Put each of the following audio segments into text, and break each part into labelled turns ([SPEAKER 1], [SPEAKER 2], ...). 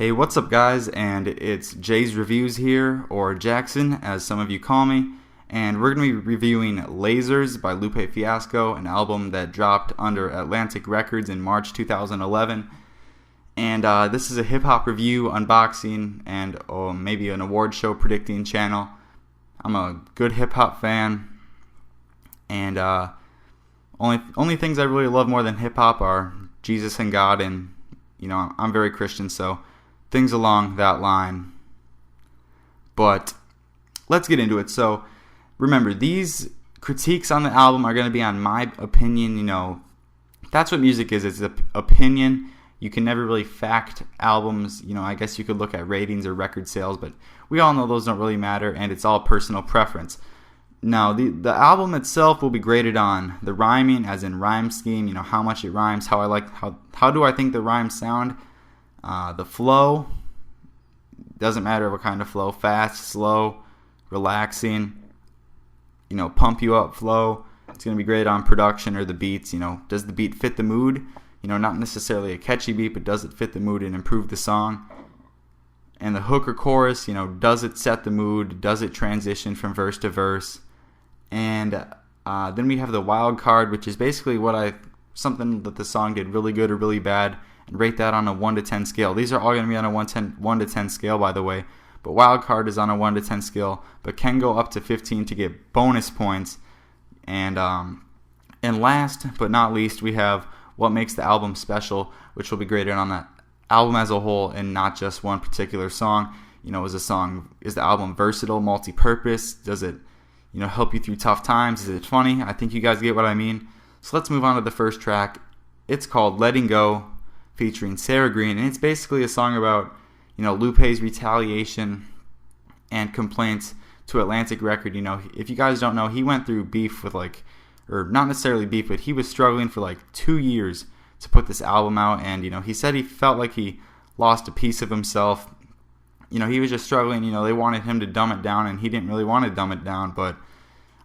[SPEAKER 1] Hey, what's up guys, and it's Jay's Reviews here, or Jackson as some of you call me, and we're going to be reviewing Lasers by Lupe Fiasco, an album that dropped under Atlantic Records in March 2011, and this is a hip-hop review, unboxing, and maybe an award show predicting channel. I'm a good hip-hop fan, and only things I really love more than hip-hop are Jesus and God, and I'm very Christian, so things along that line. But let's get into it. So remember, these critiques on the album are going to be on my opinion. That's what music is. It's an opinion. You can never really fact albums. I guess you could look at ratings or record sales, but we all know those don't really matter, and it's all personal preference. Now, the album itself will be graded on the rhyming, as in rhyme scheme, how much it rhymes, how do I think the rhymes sound. The flow, doesn't matter what kind of flow, fast, slow, relaxing, pump you up flow. It's going to be great on production or the beats. Does the beat fit the mood? Not necessarily a catchy beat, but does it fit the mood and improve the song? And the hook or chorus, does it set the mood? Does it transition from verse to verse? And then we have the wild card, which is basically something that the song did really good or really bad, and rate that on a 1 to 10 scale. These are all going to be on a 1 to 10 scale, by the way. But wild card is on a 1 to 10 scale, but can go up to 15 to get bonus points. And last but not least, we have what makes the album special, which will be graded on the album as a whole and not just one particular song. Is the album versatile, multi-purpose? Does it help you through tough times? Is it funny? I think you guys get what I mean. So let's move on to the first track. It's called Letting Go, featuring Sarah Green, and it's basically a song about Lupe's retaliation and complaints to Atlantic Record. If you guys don't know, he went through beef with or not necessarily beef, but he was struggling for 2 years to put this album out, and he said he felt like he lost a piece of himself. He was just struggling. They wanted him to dumb it down, and he didn't really want to dumb it down, but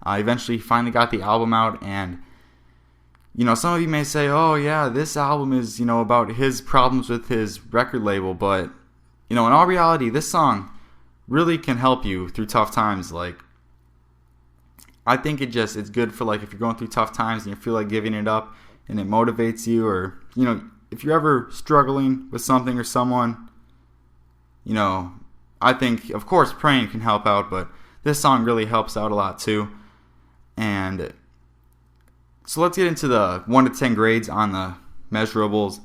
[SPEAKER 1] eventually he finally got the album out. And some of you may say, oh yeah, this album is about his problems with his record label, but in all reality, this song really can help you through tough times. I think it's good for if you're going through tough times and you feel like giving it up, and it motivates you, or if you're ever struggling with something or someone, I think, of course, praying can help out, but this song really helps out a lot too. And so let's get into the 1 to 10 grades on the measurables,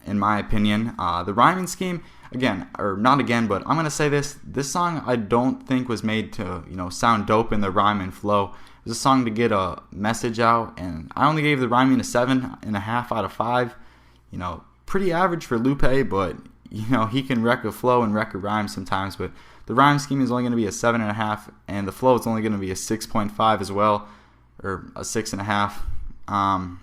[SPEAKER 1] in my opinion. The rhyming scheme, but I'm going to say this song I don't think was made to, sound dope in the rhyme and flow. It was a song to get a message out, and I only gave the rhyming a 7.5 out of 5. Pretty average for Lupe, but he can wreck a flow and wreck a rhyme sometimes, but the rhyme scheme is only going to be a 7.5, and the flow is only going to be a 6.5 as well, or a 6.5.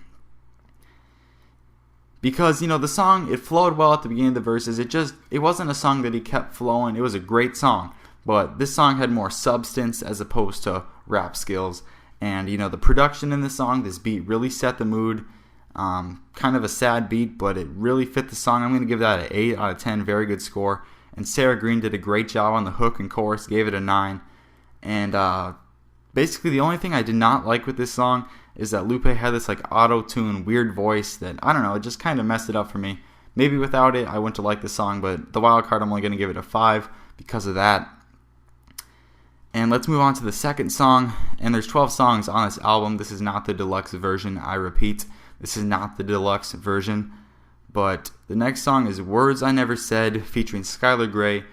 [SPEAKER 1] Because the song, it flowed well at the beginning of the verses. It wasn't a song that he kept flowing. It was a great song, but this song had more substance as opposed to rap skills. And the production in this song, this beat really set the mood. Kind of a sad beat, but it really fit the song. I'm going to give that an 8 out of 10. Very good score. And Sarah Green did a great job on the hook and chorus. Gave it a 9. And basically the only thing I did not like with this song is that Lupe had this auto-tune weird voice that, I don't know, it just kind of messed it up for me. Maybe without it I wouldn't have liked the song, but the wild card, I'm only going to give it a 5 because of that. And let's move on to the second song. And there's 12 songs on this album. This is not the deluxe version. I repeat, this is not the deluxe version. But the next song is Words I Never Said, featuring Skylar Grey.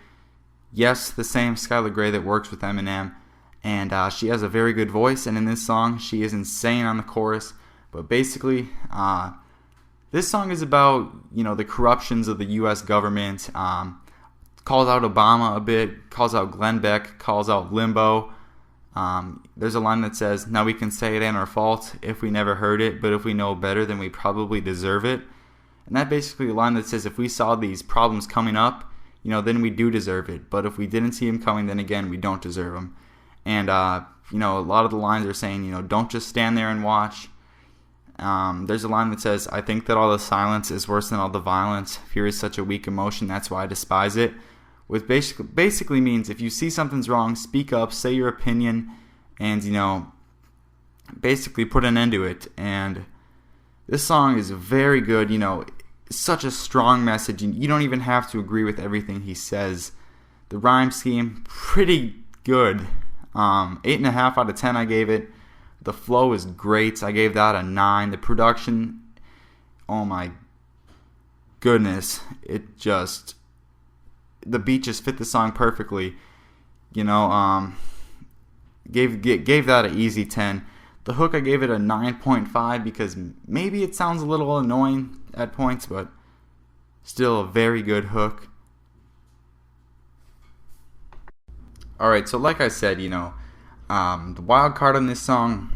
[SPEAKER 1] Yes, the same Skylar Grey that works with Eminem. And she has a very good voice, and in this song, she is insane on the chorus. But basically, this song is about, the corruptions of the U.S. government. Calls out Obama a bit, calls out Glenn Beck, calls out Limbo. There's a line that says, now we can say it ain't our fault if we never heard it, but if we know better, then we probably deserve it. And that basically a line that says if we saw these problems coming up, then we do deserve it. But if we didn't see them coming, then again, we don't deserve them. And, a lot of the lines are saying, don't just stand there and watch. There's a line that says, "I think that all the silence is worse than all the violence. Fear is such a weak emotion, that's why I despise it." Which basically means if you see something's wrong, speak up, say your opinion, and, basically put an end to it. And this song is very good, such a strong message, and you don't even have to agree with everything he says. The rhyme scheme, pretty good. 8.5 out of 10 I gave it. The flow is great. I gave that a 9. The production, oh my goodness, the beat just fit the song perfectly. Gave that an easy 10. The hook, I gave it a 9.5 because maybe it sounds a little annoying at points, but still a very good hook. Alright, so like I said, the wild card on this song,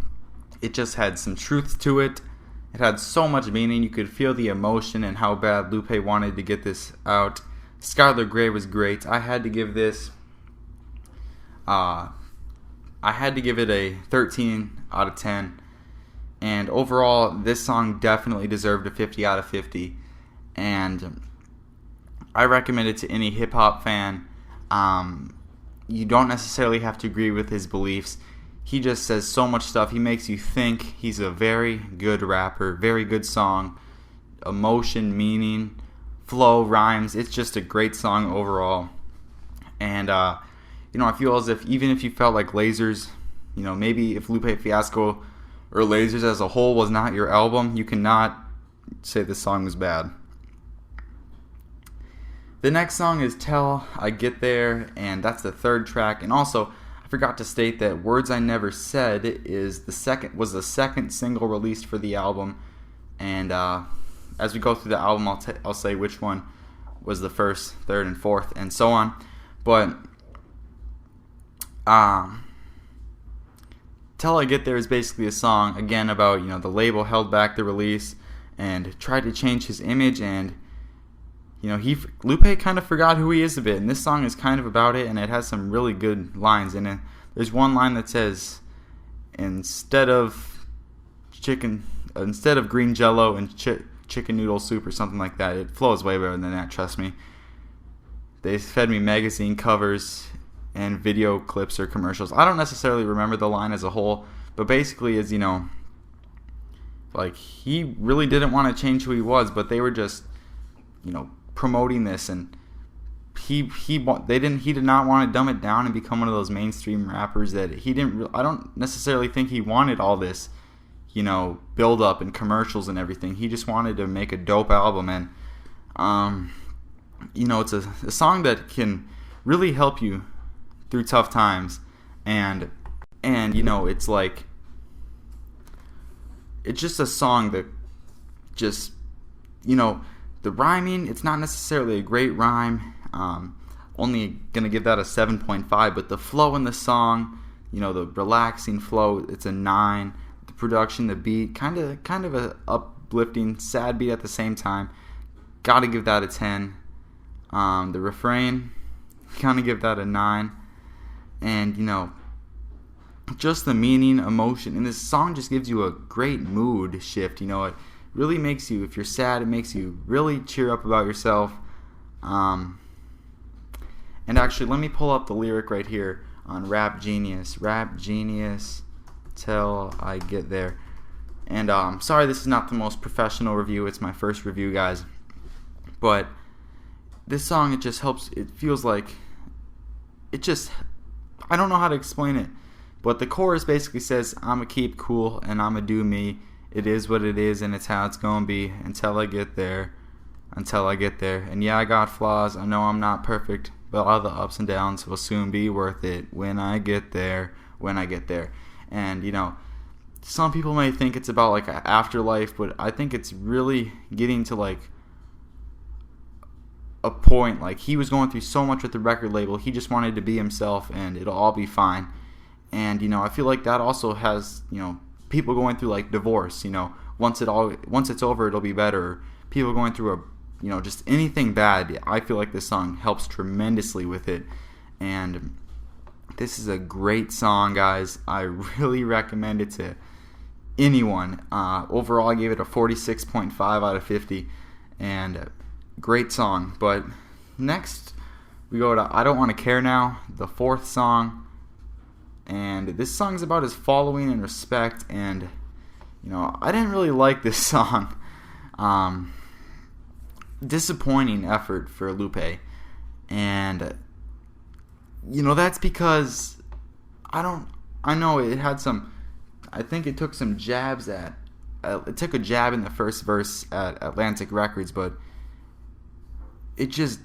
[SPEAKER 1] it just had some truth to it. It had so much meaning. You could feel the emotion and how bad Lupe wanted to get this out. Skylar Grey was great. I had to give it a 13 out of 10. And overall, this song definitely deserved a 50 out of 50. And I recommend it to any hip-hop fan. You don't necessarily have to agree with his beliefs. He just says so much stuff. He makes you think. He's a very good rapper. Very good song. Emotion, meaning, flow, rhymes. It's just a great song overall. And, I feel as if even if you felt like Lasers, maybe if Lupe Fiasco or Lasers as a whole was not your album, you cannot say this song was bad. The next song is Till I Get There, and that's the third track. And also, I forgot to state that Words I Never Said was the second single released for the album. And as we go through the album, I'll say which one was the first, third, and fourth, and so on. But Till I Get There is basically a song, again, about, the label held back the release and tried to change his image, and Lupe kind of forgot who he is a bit, and this song is kind of about it, and it has some really good lines in it. There's one line that says, instead of green jello and chicken noodle soup or something like that. It flows way better than that, trust me. They fed me magazine covers and video clips or commercials. I don't necessarily remember the line as a whole, but basically is, he really didn't want to change who he was, but they were just, promoting this, and he did not want to dumb it down and become one of those mainstream rappers that I don't necessarily think he wanted all this, build up and commercials and everything. He just wanted to make a dope album, and it's a song that can really help you through tough times, and it's like, it's just a song that just, the rhyming, it's not necessarily a great rhyme. Only gonna give that a 7.5, but the flow in the song, the relaxing flow, it's a 9. The production, the beat, kind of a uplifting, sad beat at the same time. Gotta give that a 10. The refrain, gotta give that a 9. And just the meaning, emotion, and this song just gives you a great mood shift. It really makes you, if you're sad, it makes you really cheer up about yourself. And actually, let me pull up the lyric right here on Rap Genius, Till I Get There. And sorry, this is not the most professional review. It's my first review, guys. But this song, it just helps. It feels like I don't know how to explain it, but the chorus basically says, "I'ma keep cool and I'ma do me. It is what it is and it's how it's gonna be until I get there. And yeah, I got flaws. I know I'm not perfect, but all the ups and downs will soon be worth it when I get there. And some people may think it's about like an afterlife, but I think it's really getting to like a point. Like, he was going through so much with the record label, he just wanted to be himself, and it'll all be fine. And I feel like that also has people going through like divorce. Once it's over, it'll be better. People going through just anything bad. I feel like this song helps tremendously with it, and this is a great song, guys. I really recommend it to anyone. Overall, I gave it a 46.5 out of 50, and great song. But next, we go to I Don't Want to Care Now, the fourth song. And this song's about his following and respect, and I didn't really like this song. Disappointing effort for Lupe, and that's because I know it had some. I think it took some jabs at. It took a jab in the first verse at Atlantic Records, but it just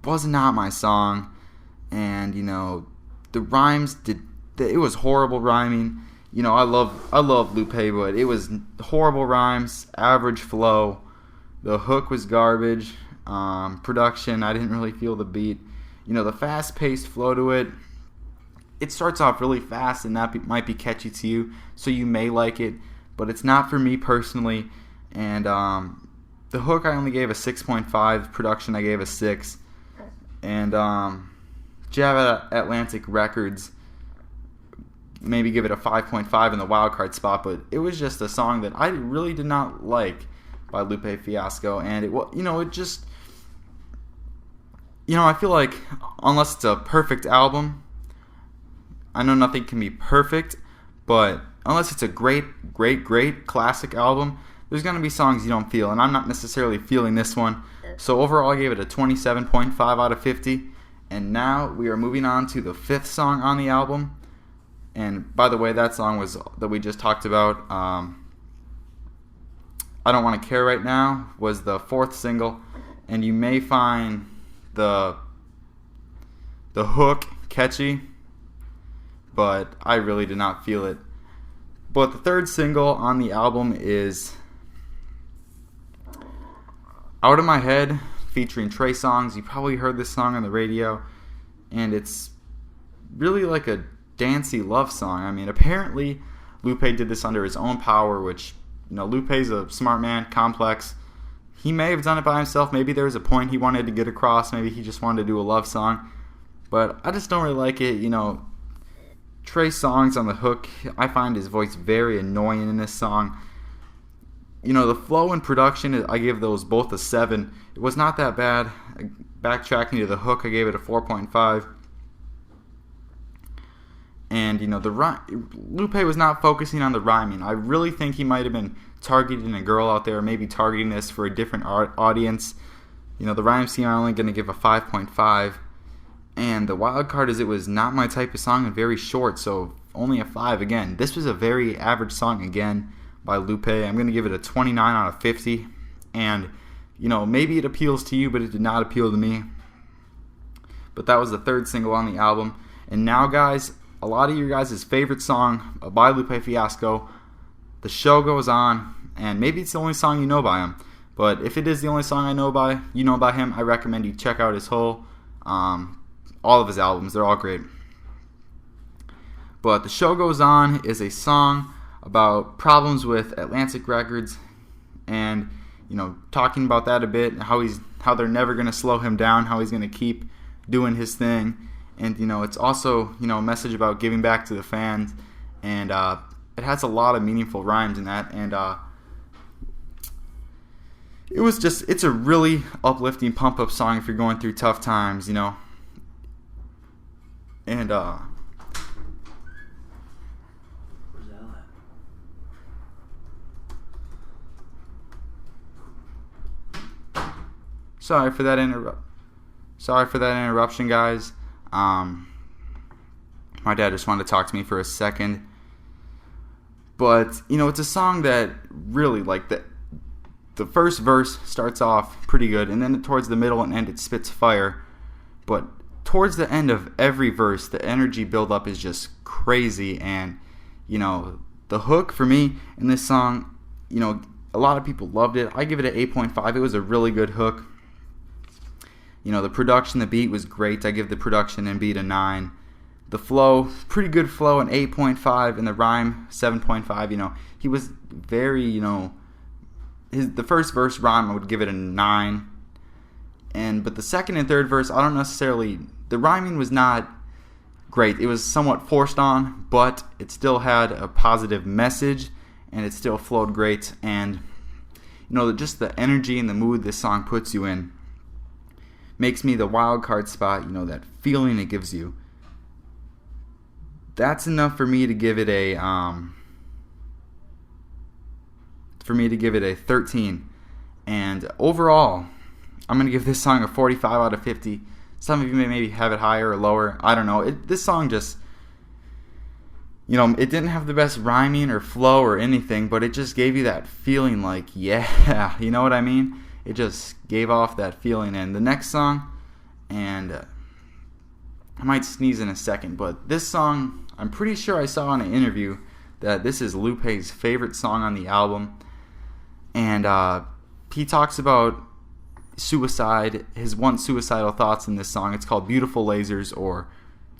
[SPEAKER 1] was not my song, and the rhymes it was horrible rhyming. I love Lupe, but it was horrible rhymes, average flow. The hook was garbage. Production, I didn't really feel the beat. The fast-paced flow to it. It starts off really fast, and that might be catchy to you, so you may like it, but it's not for me personally. And the hook I only gave a 6.5. Production I gave a 6. And jab at Atlantic Records, maybe give it a 5.5 in the wildcard spot, but it was just a song that I really did not like by Lupe Fiasco, and it just, I feel like unless it's a perfect album, I know nothing can be perfect, but unless it's a great classic album, there's going to be songs you don't feel, and I'm not necessarily feeling this one. So overall, I gave it a 27.5 out of 50. And now we are moving on to the fifth song on the album. And by the way, that song that we just talked about. I Don't Want to Care Right Now was the fourth single, and you may find the hook catchy, but I really did not feel it. But the third single on the album is Out of My Head, featuring Trey Songz. You probably heard this song on the radio, and it's really like a dancey love song. I mean, apparently Lupe did this under his own power, which, Lupe's a smart man, complex. He may have done it by himself. Maybe there was a point he wanted to get across. Maybe he just wanted to do a love song. But I just don't really like it. Trey Songz on the hook, I find his voice very annoying in this song. The flow and production, I give those both a 7. It was not that bad. Backtracking to the hook, I gave it a 4.5. And, Lupe was not focusing on the rhyming. I really think he might have been targeting a girl out there, maybe targeting this for a different audience. The rhyme scheme, I'm only going to give a 5.5. And the wild card is it was not my type of song and very short, so only a 5 again. This was a very average song again by Lupe. I'm going to give it a 29 out of 50. And, maybe it appeals to you, but it did not appeal to me. But that was the third single on the album. And now, guys, a lot of your guys' favorite song by Lupe Fiasco, The Show Goes On. And maybe it's the only song you know by him. But if it is the only song you know by him, I recommend you check out his whole, all of his albums. They're all great. But The Show Goes On is a song about problems with Atlantic Records, and talking about that a bit, how they're never going to slow him down, how he's going to keep doing his thing, and it's also a message about giving back to the fans, and it has a lot of meaningful rhymes in that, and it's a really uplifting pump up song if you're going through tough times, and Sorry for that interruption, guys. My dad just wanted to talk to me for a second. But, it's a song that really, the first verse starts off pretty good, and then towards the middle and end it spits fire. But towards the end of every verse, the energy buildup is just crazy. And, the hook for me in this song, a lot of people loved it. I give it an 8.5. It was a really good hook. The production, the beat was great. I give the production and beat a 9. The flow, pretty good flow, an 8.5. And the rhyme, 7.5. He was very, the first verse rhyme, I would give it a 9. But the second and third verse, I don't necessarily, the rhyming was not great. It was somewhat forced on, but it still had a positive message. and it still flowed great. And just the energy and the mood this song puts you in makes me the wild card spot. That feeling it gives you. That's enough for me to give it a 13. And overall, I'm gonna give this song a 45 out of 50. Some of you may maybe have it higher or lower. I don't know. This song just, it didn't have the best rhyming or flow or anything, but it just gave you that feeling like, yeah, you know what I mean? It just gave off that feeling. And the next song, and I might sneeze in a second, but this song, I'm pretty sure I saw in an interview that this is Lupe's favorite song on the album. And he talks about suicide, his once suicidal thoughts in this song. It's called Beautiful Lasers, or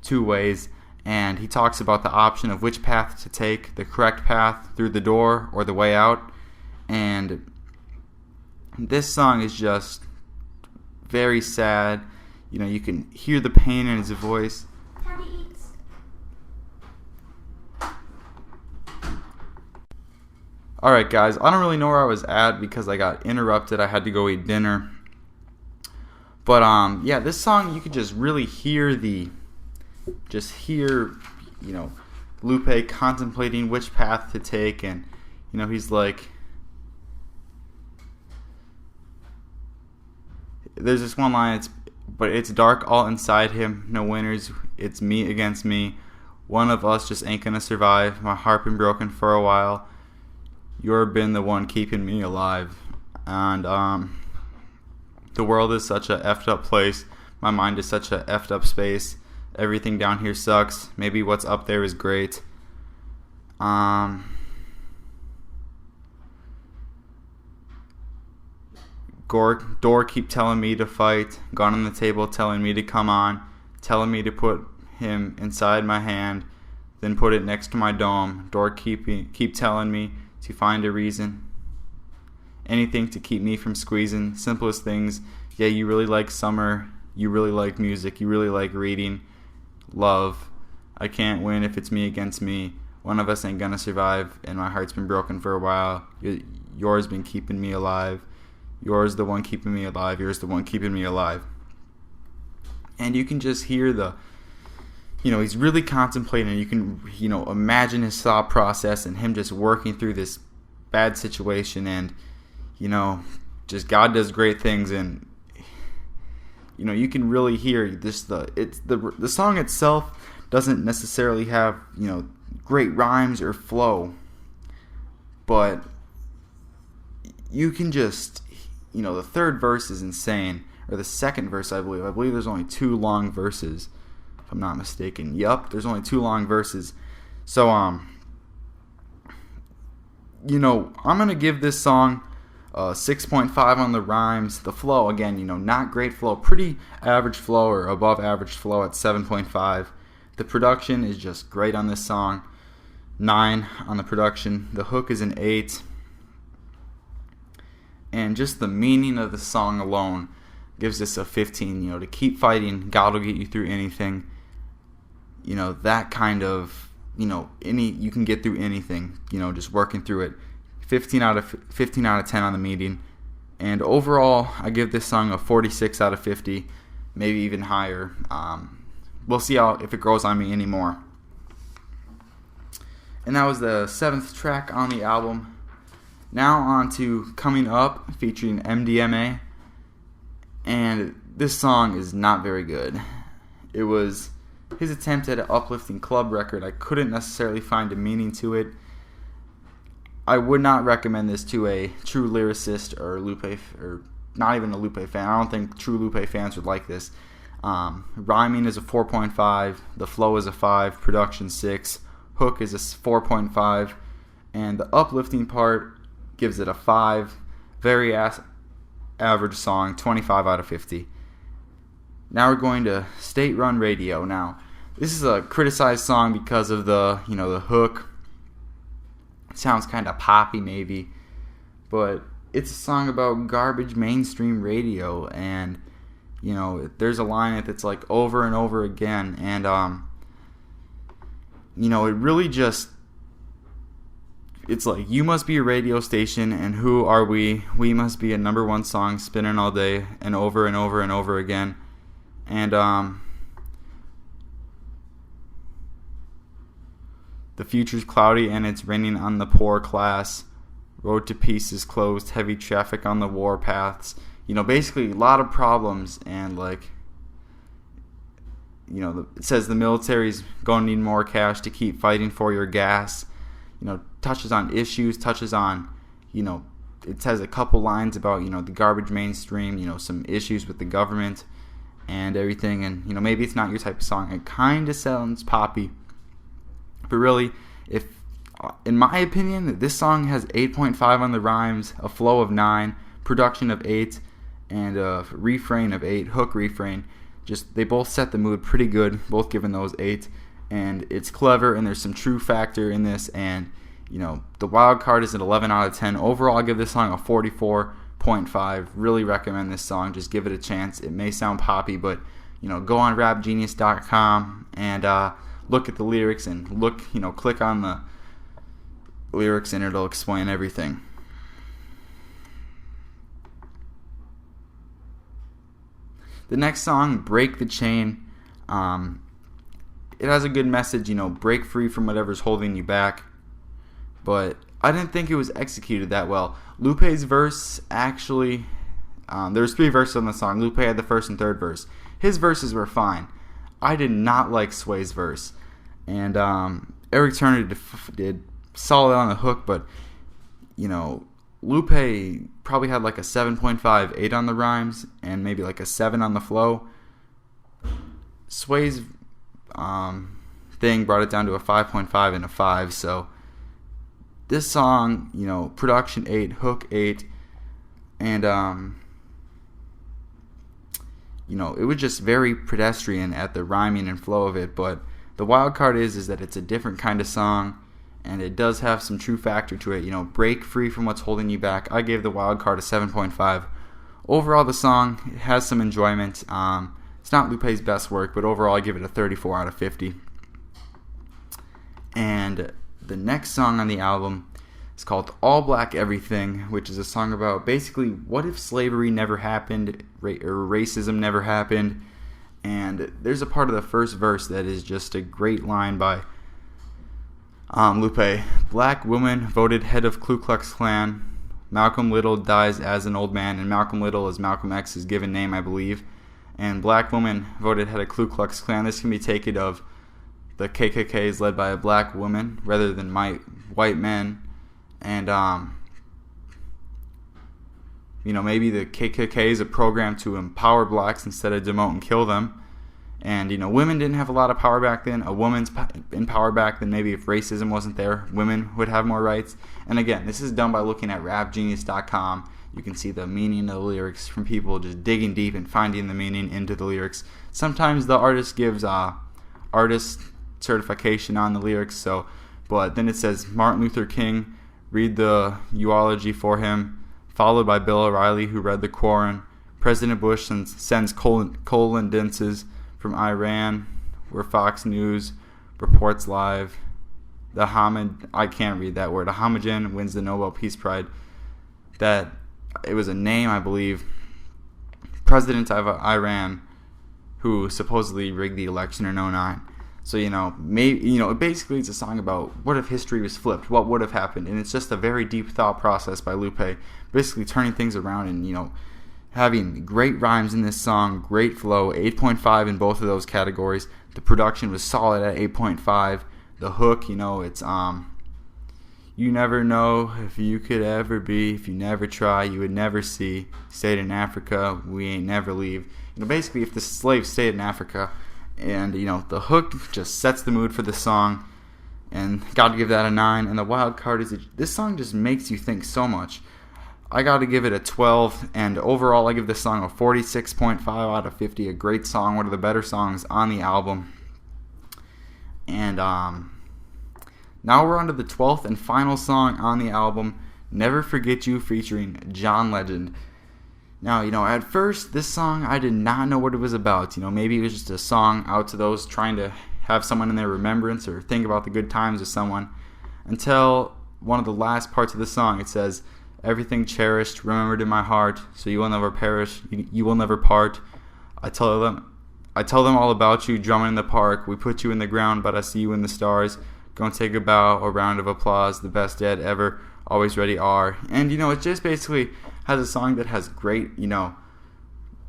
[SPEAKER 1] Two Ways. And he talks about the option of which path to take, the correct path through the door or the way out. And this song is just very sad. You can hear the pain in his voice. Alright guys, I don't really know where I was at because I got interrupted. I had to go eat dinner. But yeah, this song you could just really hear Lupe contemplating which path to take, and he's like, there's this one line, but it's dark all inside him, no winners, it's me against me, one of us just ain't gonna survive, my heart been broken for a while, you're been the one keeping me alive. And the world is such a effed up place, my mind is such a effed up space, everything down here sucks, maybe what's up there is great. Door keep telling me to fight, gun on the table telling me to come on, telling me to put him inside my hand, then put it next to my dome. Door keep telling me to find a reason, anything to keep me from squeezing, simplest things. Yeah, you really like summer, you really like music, you really like reading, love. I can't win if it's me against me, one of us ain't gonna survive, and my heart's been broken for a while, yours been keeping me alive, yours the one keeping me alive, yours the one keeping me alive. And you can just hear he's really contemplating. You can imagine his thought process and him just working through this bad situation. And just God does great things. And you can really hear this. The song itself doesn't necessarily have great rhymes or flow, but you can just the third verse is insane, or the second verse, I believe there's only 2 long verses, if I'm not mistaken. Yup, there's only 2 long verses. So I'm gonna give this song 6.5 on the rhymes. The flow, again, not great flow, pretty average flow or above average flow at 7.5. The production is just great on this song, 9 on the production. The hook is an 8. And just the meaning of the song alone gives this a 15. To keep fighting, God will get you through anything. That kind of, you can get through anything, just working through it. 15 out of 10 on the meeting. And overall, I give this song a 46 out of 50, maybe even higher. We'll see if it grows on me anymore. And that was the 7th track on the album. Now on to Coming Up, featuring MDMA. And this song is not very good. It was his attempt at an uplifting club record. I couldn't necessarily find a meaning to it. I would not recommend this to a true lyricist or not even a Lupe fan. I don't think true Lupe fans would like this. Rhyming is a 4.5. The flow is a 5. Production 6. Hook is a 4.5. And the uplifting part gives it a 5. Very average song, 25 out of 50. Now we're going to State Run Radio. Now, this is a criticized song because of the hook. It sounds kind of poppy maybe, but it's a song about garbage mainstream radio, and there's a line that's like over and over again, and it really just it's like, you must be a radio station, and who are we? We must be a number one song spinning all day and over and over and over again. And the future's cloudy and it's raining on the poor class. Road to peace is closed, heavy traffic on the war paths. Basically a lot of problems, and like, it says the military's going to need more cash to keep fighting for your gas. Touches on issues, touches on, it says a couple lines about, the garbage mainstream, some issues with the government and everything. And, maybe it's not your type of song. It kind of sounds poppy. But really, in my opinion, this song has 8.5 on the rhymes, a flow of 9, production of 8, and a refrain of 8, hook refrain. They both set the mood pretty good, both giving those 8. And it's clever, and there's some true factor in this. And, the wild card is an 11 out of 10. Overall, I'll give this song a 44.5. Really recommend this song. Just give it a chance. It may sound poppy, but, go on rapgenius.com and look at the lyrics and click on the lyrics, and it'll explain everything. The next song, Break the Chain, it has a good message, break free from whatever's holding you back. But I didn't think it was executed that well. Lupe's verse, actually, there's 3 verses on the song. Lupe had the first and third verse. His verses were fine. I did not like Sway's verse. And Eric Turner did solid on the hook, but, Lupe probably had like a 7.5, 8 on the rhymes, and maybe like a 7 on the flow. Sway's thing brought it down to a 5.5 and a 5. So this song, production 8, hook 8, and it was just very pedestrian at the rhyming and flow of it. But the wild card is that it's a different kind of song, and it does have some true factor to it. Break free from what's holding you back. I gave the wild card a 7.5. Overall, the song has some enjoyment. It's not Lupe's best work, but overall I give it a 34 out of 50. And the next song on the album is called All Black Everything, which is a song about basically what if slavery never happened, or racism never happened. And there's a part of the first verse that is just a great line by Lupe. Black woman voted head of Ku Klux Klan. Malcolm Little dies as an old man, and Malcolm Little is Malcolm X's given name, I believe. And black woman voted head of Ku Klux Klan. This can be taken of the KKK is led by a black woman rather than white men. And, maybe the KKK is a program to empower blacks instead of demote and kill them. And, women didn't have a lot of power back then. A woman's in power back then. Maybe if racism wasn't there, women would have more rights. And again, this is done by looking at rapgenius.com. You can see the meaning of the lyrics from people just digging deep and finding the meaning into the lyrics. Sometimes the artist gives artist certification on the lyrics. But then it says Martin Luther King, read the eulogy for him, followed by Bill O'Reilly, who read the Quran. President Bush sends condolences from Iran, where Fox News reports live. I can't read that word. Ahmadinejad wins the Nobel Peace Prize. That it was a name, I believe. President of Iran, who supposedly rigged the election in 2009. So, basically it's a song about what if history was flipped, what would have happened. And it's just a very deep thought process by Lupe, basically turning things around and, having great rhymes in this song, great flow, 8.5 in both of those categories. The production was solid at 8.5. The hook, it's, you never know if you could ever be, if you never try, you would never see. Stayed in Africa, we ain't never leave. Basically if the slaves stayed in Africa. And, the hook just sets the mood for the song. And got to give that a 9. And the wild card is this song just makes you think so much. I got to give it a 12. And overall, I give this song a 46.5 out of 50. A great song. One of the better songs on the album. And now we're on to the 12th and final song on the album, Never Forget You, featuring John Legend. Now, at first, this song, I did not know what it was about. Maybe it was just a song out to those trying to have someone in their remembrance or think about the good times with someone. Until one of the last parts of the song. It says, "Everything cherished, remembered in my heart, so you will never perish, you will never part. I tell them all about you, drumming in the park. We put you in the ground, but I see you in the stars. Go and take a bow, a round of applause. The best dead ever, always ready are." And it just basically has a song that has great,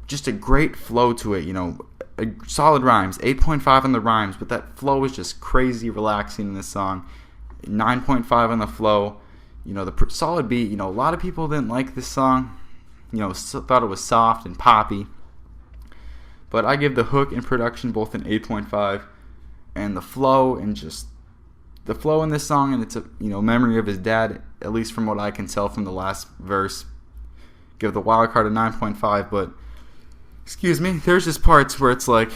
[SPEAKER 1] just a great flow to it. Solid rhymes, 8.5 on the rhymes, but that flow is just crazy relaxing in this song. 9.5 on the flow. The solid beat. A lot of people didn't like this song. Thought it was soft and poppy. But I give the hook and production both an 8.5, and the flow in this song, and it's a memory of his dad, at least from what I can tell from the last verse. Give the wild card a 9.5, but excuse me, there's just parts where it's like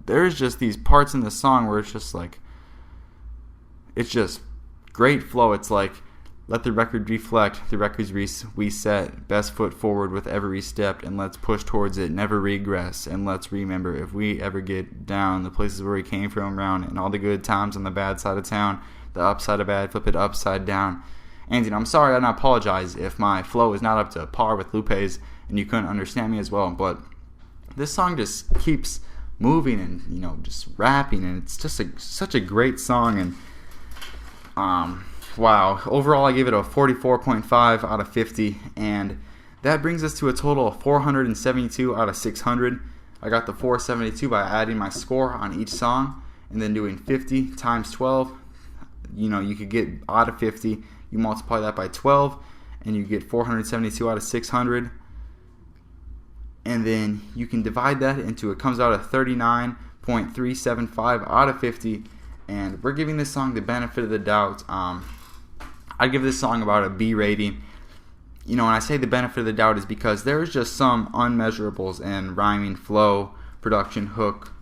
[SPEAKER 1] there's just these parts in the song where it's just great flow. It's like, let the record reflect, the records we set, best foot forward with every step, and let's push towards it, never regress, and let's remember if we ever get down, the places where we came from around, and all the good times on the bad side of town, the upside of bad, flip it upside down. And I'm sorry, and I apologize if my flow is not up to par with Lupe's and you couldn't understand me as well, but this song just keeps moving and just rapping, and it's just such a great song. And wow, overall I gave it a 44.5 out of 50, and that brings us to a total of 472 out of 600. I got the 472 by adding my score on each song and then doing 50 times 12. You could get out of 50. You multiply that by 12, and you get 472 out of 600. And then you can divide that into, it comes out at 39.375 out of 50. And we're giving this song the benefit of the doubt. I give this song about a B rating. When I say the benefit of the doubt is because there's just some unmeasurables in rhyming, flow, production, hook.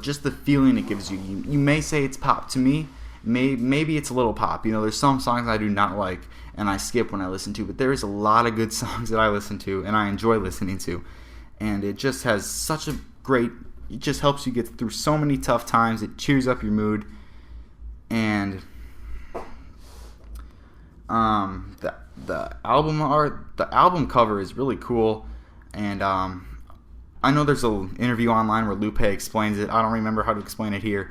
[SPEAKER 1] Just the feeling it gives you. You may say it's pop. To me, maybe it's a little pop. There's some songs I do not like and I skip when I listen to, but there's a lot of good songs that I listen to and I enjoy listening to. And it just has such a great, it just helps you get through so many tough times. It cheers up your mood. And the album art, the album cover is really cool. And I know there's an interview online where Lupe explains it. I don't remember how to explain it here.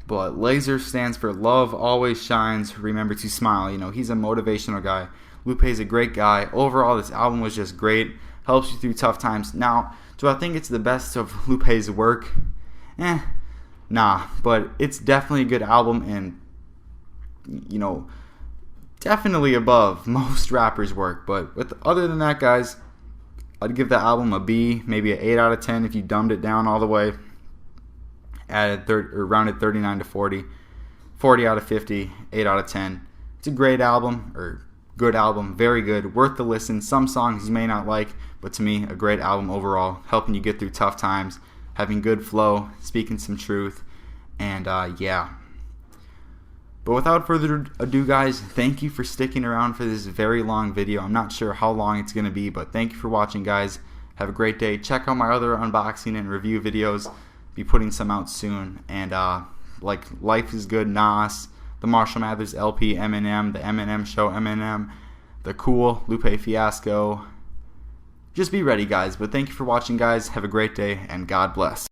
[SPEAKER 1] But laser stands for love always shines, remember to smile. He's a motivational guy. Lupe's a great guy. Overall, this album was just great. Helps you through tough times. Now, do I think it's the best of Lupe's work? Nah. But it's definitely a good album, and definitely above most rappers' work. But other than that, guys, I'd give the album a B, maybe an 8 out of 10 if you dumbed it down all the way. Added rounded 39 to 40, 40 out of 50, 8 out of 10. It's a great album, or good album, very good, worth the listen. Some songs you may not like, but to me, a great album overall, helping you get through tough times, having good flow, speaking some truth, and yeah. But without further ado, guys, thank you for sticking around for this very long video. I'm not sure how long it's going to be, but thank you for watching, guys. Have a great day. Check out my other unboxing and review videos. Be putting some out soon. And like Life is Good, Nas, the Marshall Mathers LP, Eminem, the Eminem Show, Eminem, the Cool, Lupe Fiasco. Just be ready, guys. But thank you for watching, guys. Have a great day, and God bless.